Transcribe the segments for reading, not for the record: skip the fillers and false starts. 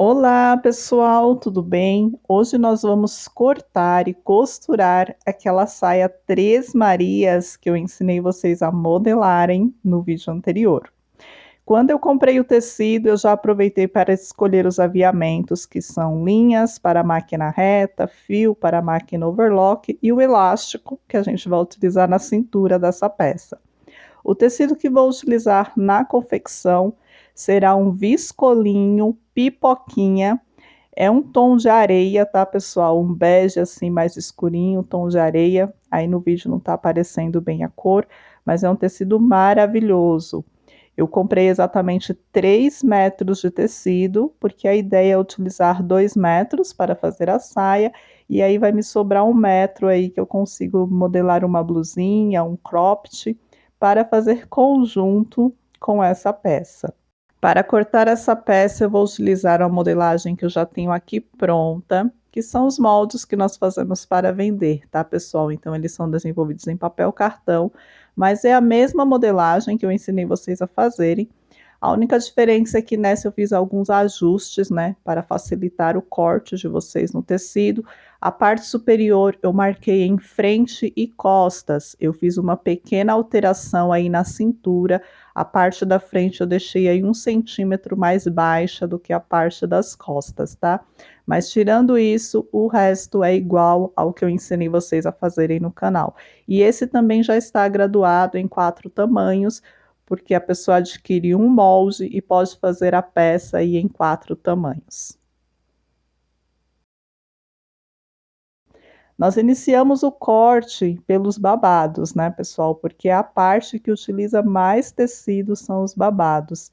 Olá, pessoal, tudo bem? Hoje nós vamos cortar e costurar aquela saia Três Marias que eu ensinei vocês a modelarem no vídeo anterior. Quando eu comprei o tecido, eu já aproveitei para escolher os aviamentos, que são linhas para a máquina reta, fio para a máquina overlock e o elástico que a gente vai utilizar na cintura dessa peça. O tecido que vou utilizar na confecção será um viscolinho pipoquinha, é um tom de areia, tá, pessoal? Um bege assim mais escurinho, tom de areia. Aí no vídeo não tá aparecendo bem a cor, mas é um tecido maravilhoso. Eu comprei exatamente 3 metros de tecido, porque a ideia é utilizar 2 metros para fazer a saia, e aí vai me sobrar 1 metro aí que eu consigo modelar uma blusinha, um cropped, para fazer conjunto com essa peça. Para cortar essa peça, eu vou utilizar a modelagem que eu já tenho aqui pronta, que são os moldes que nós fazemos para vender, tá, pessoal? Então, eles são desenvolvidos em papel cartão, mas é a mesma modelagem que eu ensinei vocês a fazerem. A única diferença é que nessa eu fiz alguns ajustes, né, para facilitar o corte de vocês no tecido. A parte superior eu marquei em frente e costas. Eu fiz uma pequena alteração aí na cintura. A parte da frente eu deixei aí 1 centímetro mais baixa do que a parte das costas, tá? Mas tirando isso, o resto é igual ao que eu ensinei vocês a fazerem no canal. E esse também já está graduado em 4 tamanhos, porque a pessoa adquire um molde e pode fazer a peça aí em 4 tamanhos. Nós iniciamos o corte pelos babados, né, pessoal? Porque é a parte que utiliza mais tecido são os babados.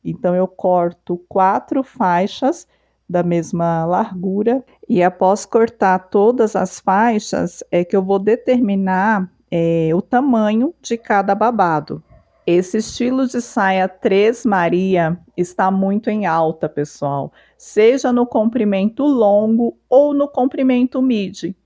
Então, eu corto 4 faixas da mesma largura e após cortar todas as faixas, é que eu vou determinar o tamanho de cada babado. Esse estilo de saia Três Maria está muito em alta, pessoal, seja no comprimento longo ou no comprimento midi.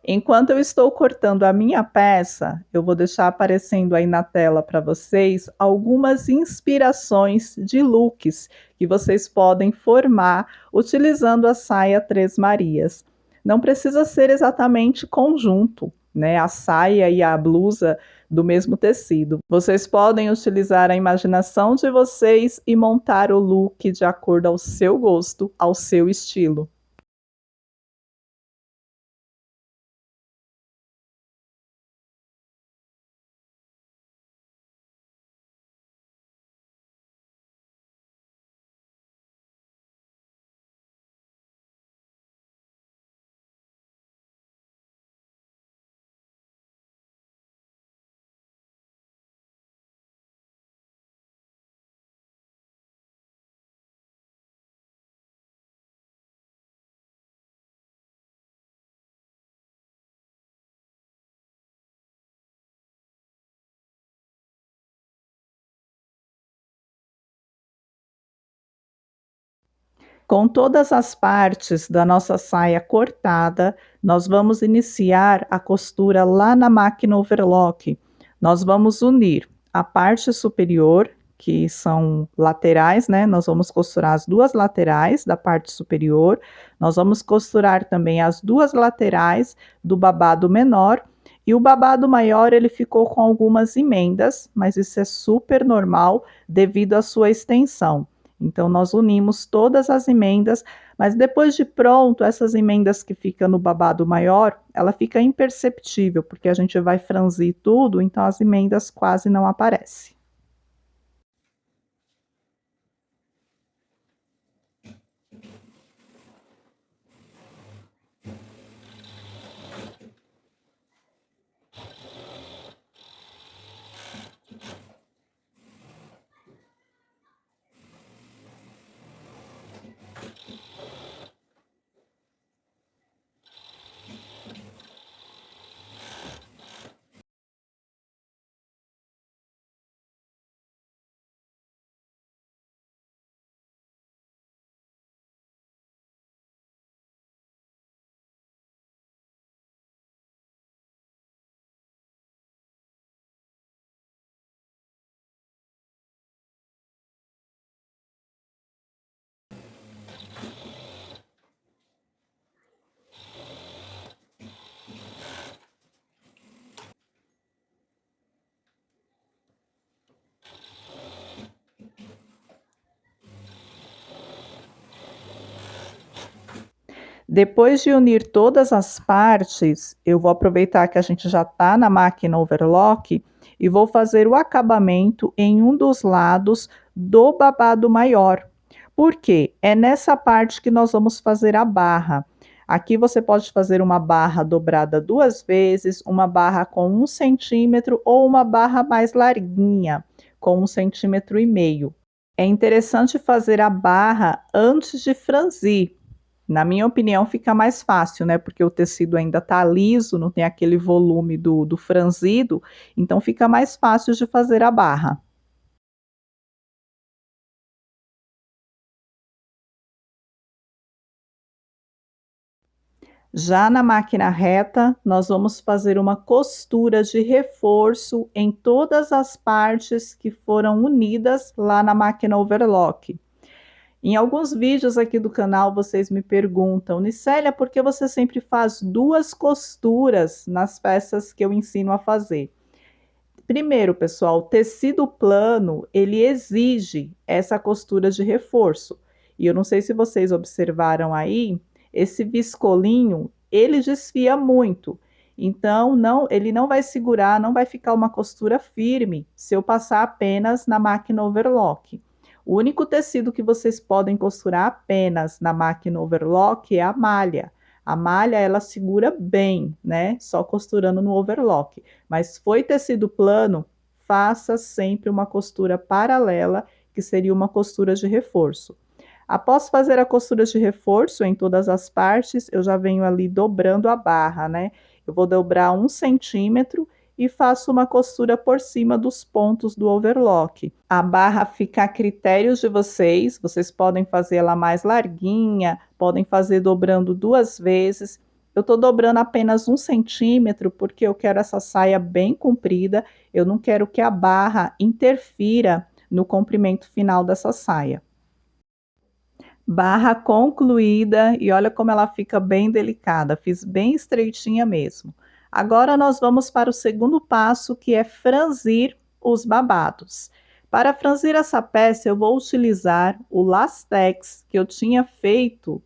Enquanto eu estou cortando a minha peça, eu vou deixar aparecendo aí na tela para vocês algumas inspirações de looks que vocês podem formar utilizando a saia Três Marias. Não precisa ser exatamente conjunto, né? A saia e a blusa do mesmo tecido. Vocês podem utilizar a imaginação de vocês e montar o look de acordo ao seu gosto, ao seu estilo. Com todas as partes da nossa saia cortada, nós vamos iniciar a costura lá na máquina overlock. Nós vamos unir a parte superior, que são laterais, né? Nós vamos costurar as 2 laterais da parte superior. Nós vamos costurar também as 2 laterais do babado menor. E o babado maior, ele ficou com algumas emendas, mas isso é super normal devido à sua extensão. Então, nós unimos todas as emendas, mas depois de pronto, essas emendas que ficam no babado maior, ela fica imperceptível, porque a gente vai franzir tudo, então as emendas quase não aparecem. Depois de unir todas as partes, eu vou aproveitar que a gente já está na máquina overlock e vou fazer o acabamento em um dos lados do babado maior. Por quê? É nessa parte que nós vamos fazer a barra. Aqui você pode fazer uma barra dobrada 2 vezes, uma barra com 1 centímetro ou uma barra mais larguinha, com 1,5 centímetros. É interessante fazer a barra antes de franzir. Na minha opinião, fica mais fácil, né? Porque o tecido ainda está liso, não tem aquele volume do franzido, então fica mais fácil de fazer a barra. Já na máquina reta, nós vamos fazer uma costura de reforço em todas as partes que foram unidas lá na máquina overlock. Em alguns vídeos aqui do canal, vocês me perguntam, Nicélia, por que você sempre faz 2 costuras nas peças que eu ensino a fazer? Primeiro, pessoal, o tecido plano, ele exige essa costura de reforço. E eu não sei se vocês observaram aí, esse viscolinho, ele desfia muito. Então, ele não vai segurar, não vai ficar uma costura firme se eu passar apenas na máquina overlock. O único tecido que vocês podem costurar apenas na máquina overlock é a malha. A malha, ela segura bem, né? Só costurando no overlock. Mas foi tecido plano, faça sempre uma costura paralela, que seria uma costura de reforço. Após fazer a costura de reforço em todas as partes, eu já venho ali dobrando a barra, né? Eu vou dobrar 1 centímetro e faço uma costura por cima dos pontos do overlock. A barra fica a critério de vocês, vocês podem fazer ela mais larguinha, podem fazer dobrando 2 vezes. Eu estou dobrando apenas 1 centímetro porque eu quero essa saia bem comprida, eu não quero que a barra interfira no comprimento final dessa saia. Barra concluída e olha como ela fica bem delicada, fiz bem estreitinha mesmo. Agora nós vamos para o segundo passo, que é franzir os babados. Para franzir essa peça, eu vou utilizar o lastex que eu tinha feito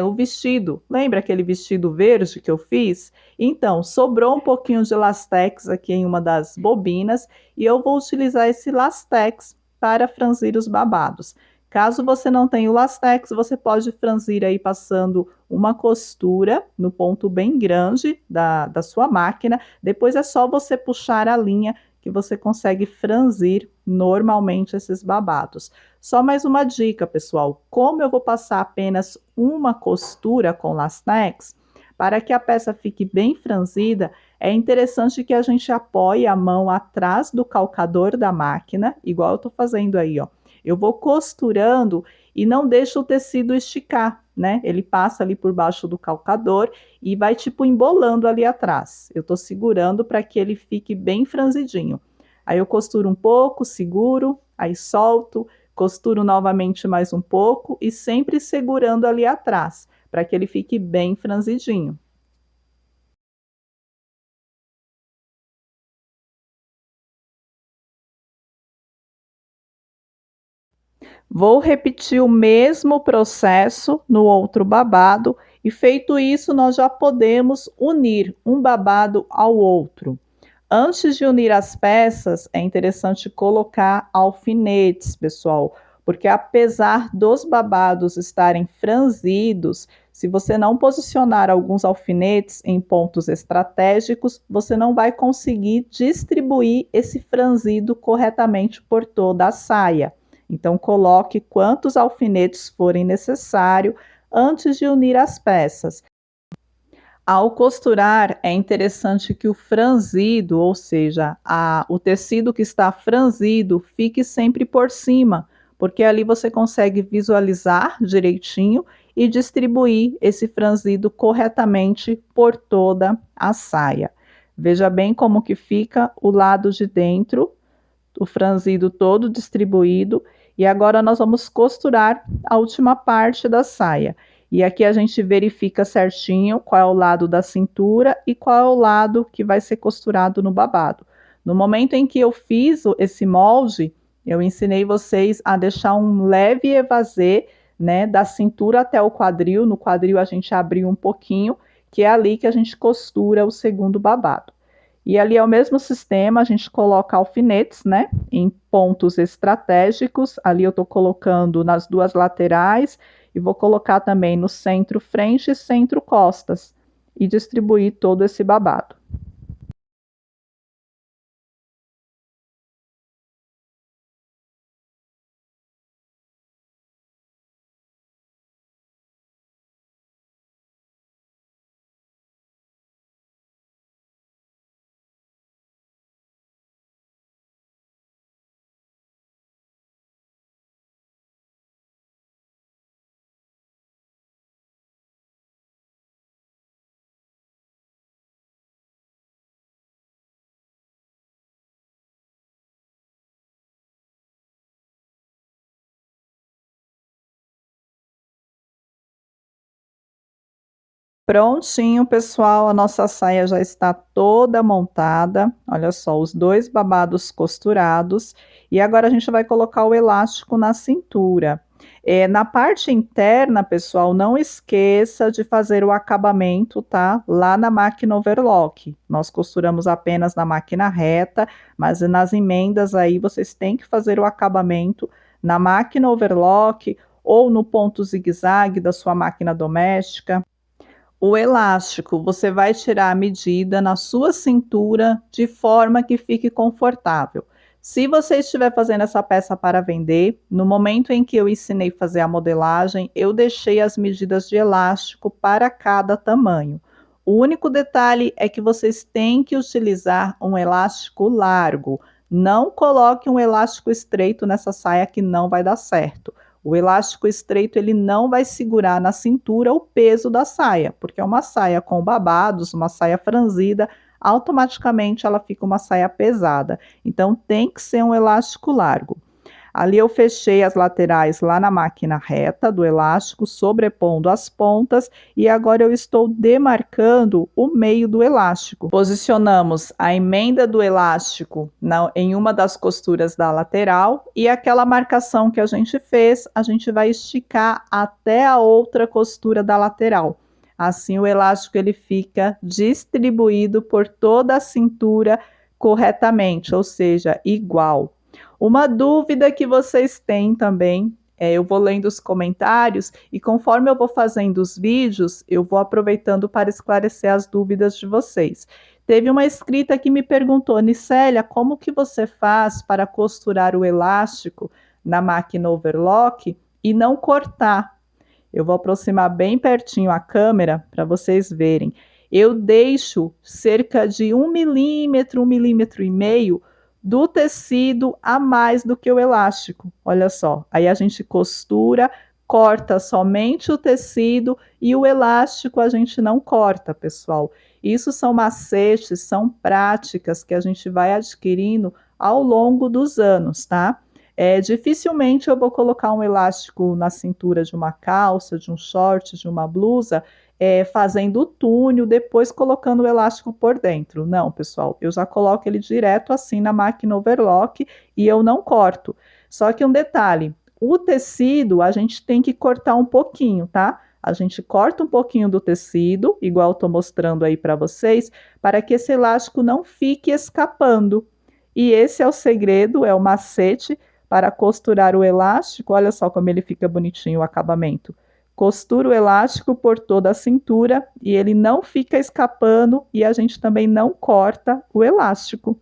o vestido. Lembra aquele vestido verde que eu fiz? Então, sobrou um pouquinho de lastex aqui em uma das bobinas e eu vou utilizar esse lastex para franzir os babados. Caso você não tenha o lastex, você pode franzir aí passando uma costura no ponto bem grande da sua máquina. Depois é só você puxar a linha que você consegue franzir normalmente esses babados. Só mais uma dica, pessoal. Como eu vou passar apenas uma costura com lastex, para que a peça fique bem franzida, é interessante que a gente apoie a mão atrás do calcador da máquina, igual eu estou fazendo aí, ó. Eu vou costurando e não deixo o tecido esticar, né? Ele passa ali por baixo do calcador e vai tipo embolando ali atrás. Eu tô segurando para que ele fique bem franzidinho. Aí eu costuro um pouco, seguro, aí solto, costuro novamente mais um pouco e sempre segurando ali atrás, para que ele fique bem franzidinho. Vou repetir o mesmo processo no outro babado e feito isso, nós já podemos unir um babado ao outro. Antes de unir as peças, é interessante colocar alfinetes, pessoal, porque apesar dos babados estarem franzidos, se você não posicionar alguns alfinetes em pontos estratégicos, você não vai conseguir distribuir esse franzido corretamente por toda a saia. Então, coloque quantos alfinetes forem necessário antes de unir as peças. Ao costurar, é interessante que o franzido, ou seja, o tecido que está franzido, fique sempre por cima, porque ali você consegue visualizar direitinho e distribuir esse franzido corretamente por toda a saia. Veja bem como que fica o lado de dentro, o franzido todo distribuído, e agora nós vamos costurar a última parte da saia. E aqui a gente verifica certinho qual é o lado da cintura e qual é o lado que vai ser costurado no babado. No momento em que eu fiz esse molde, eu ensinei vocês a deixar um leve evasê, né, da cintura até o quadril. No quadril a gente abriu um pouquinho, que é ali que a gente costura o segundo babado. E ali é o mesmo sistema, a gente coloca alfinetes, né, em pontos estratégicos. Ali eu estou colocando nas duas laterais e vou colocar também no centro frente e centro costas e distribuir todo esse babado. Prontinho, pessoal, a nossa saia já está toda montada. Olha só, os dois babados costurados. E agora a gente vai colocar o elástico na cintura. Na parte interna, pessoal, não esqueça de fazer o acabamento, tá? Lá na máquina overlock. Nós costuramos apenas na máquina reta, mas nas emendas aí vocês têm que fazer o acabamento na máquina overlock ou no ponto zigue-zague da sua máquina doméstica. O elástico, você vai tirar a medida na sua cintura de forma que fique confortável. Se você estiver fazendo essa peça para vender, no momento em que eu ensinei a fazer a modelagem, eu deixei as medidas de elástico para cada tamanho. O único detalhe é que vocês têm que utilizar um elástico largo. Não coloque um elástico estreito nessa saia que não vai dar certo. O elástico estreito ele não vai segurar na cintura o peso da saia, porque é uma saia com babados, uma saia franzida, automaticamente ela fica uma saia pesada. Então tem que ser um elástico largo. Ali eu fechei as laterais lá na máquina reta do elástico, sobrepondo as pontas, e agora eu estou demarcando o meio do elástico. Posicionamos a emenda do elástico em uma das costuras da lateral e aquela marcação que a gente fez, a gente vai esticar até a outra costura da lateral. Assim o elástico ele fica distribuído por toda a cintura corretamente, ou seja, igual. Uma dúvida que vocês têm também, eu vou lendo os comentários e conforme eu vou fazendo os vídeos, eu vou aproveitando para esclarecer as dúvidas de vocês. Teve uma inscrita que me perguntou, Nicélia, como que você faz para costurar o elástico na máquina overlock e não cortar? Eu vou aproximar bem pertinho a câmera para vocês verem. Eu deixo cerca de 1 milímetro e meio do tecido a mais do que o elástico. Olha só, aí a gente costura, corta somente o tecido e o elástico a gente não corta, pessoal. Isso são macetes, são práticas que a gente vai adquirindo ao longo dos anos, tá? Dificilmente eu vou colocar um elástico na cintura de uma calça, de um short, de uma blusa, fazendo o túnel, depois colocando o elástico por dentro. Não, pessoal, eu já coloco ele direto assim na máquina overlock e eu não corto. Só que um detalhe, o tecido a gente tem que cortar um pouquinho, tá? A gente corta um pouquinho do tecido, igual estou mostrando aí para vocês, para que esse elástico não fique escapando. E esse é o segredo, é o macete para costurar o elástico. Olha só como ele fica bonitinho o acabamento. Costura o elástico por toda a cintura e ele não fica escapando e a gente também não corta o elástico.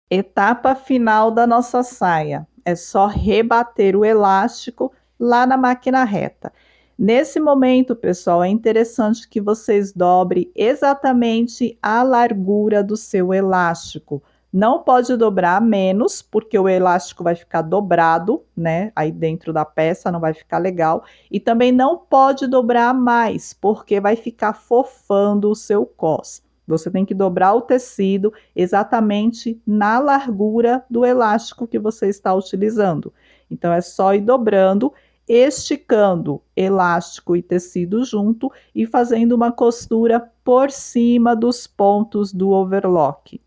Etapa final da nossa saia. É só rebater o elástico lá na máquina reta. Nesse momento, pessoal, é interessante que vocês dobrem exatamente a largura do seu elástico. Não pode dobrar menos, porque o elástico vai ficar dobrado, né? Aí dentro da peça não vai ficar legal. E também não pode dobrar mais, porque vai ficar fofando o seu cos. Você tem que dobrar o tecido exatamente na largura do elástico que você está utilizando. Então é só ir dobrando, esticando elástico e tecido junto e fazendo uma costura por cima dos pontos do overlock.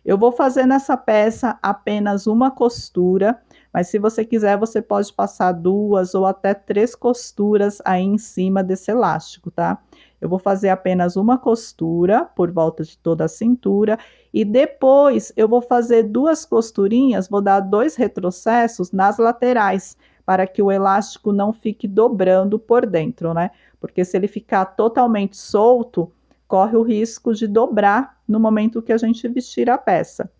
Eu vou fazer nessa peça apenas uma costura, Mas se você quiser, você pode passar 2 ou até 3 costuras aí em cima desse elástico, tá. Eu vou fazer apenas uma costura por volta de toda a cintura e depois eu vou fazer 2 costurinhas, vou dar 2 retrocessos nas laterais, para que o elástico não fique dobrando por dentro, né, porque se ele ficar totalmente solto, corre o risco de dobrar no momento que a gente vestir a peça.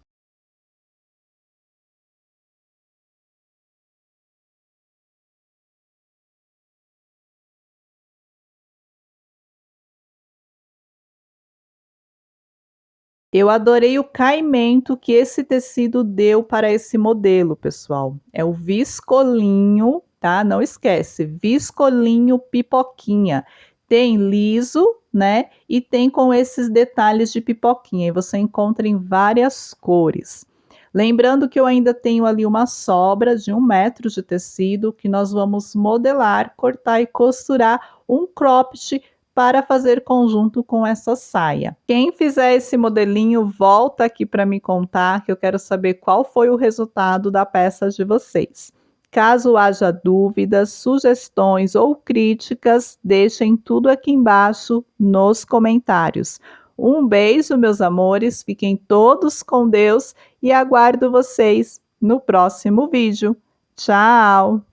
Eu adorei o caimento que esse tecido deu para esse modelo, pessoal. É o viscolinho, tá? Não esquece, viscolinho pipoquinha. Tem liso, né? E tem com esses detalhes de pipoquinha. E você encontra em várias cores. Lembrando que eu ainda tenho ali uma sobra de 1 metro de tecido que nós vamos modelar, cortar e costurar um cropped para fazer conjunto com essa saia. Quem fizer esse modelinho, volta aqui para me contar, que eu quero saber qual foi o resultado da peça de vocês. Caso haja dúvidas, sugestões ou críticas, deixem tudo aqui embaixo nos comentários. Um beijo, meus amores, fiquem todos com Deus e aguardo vocês no próximo vídeo. Tchau!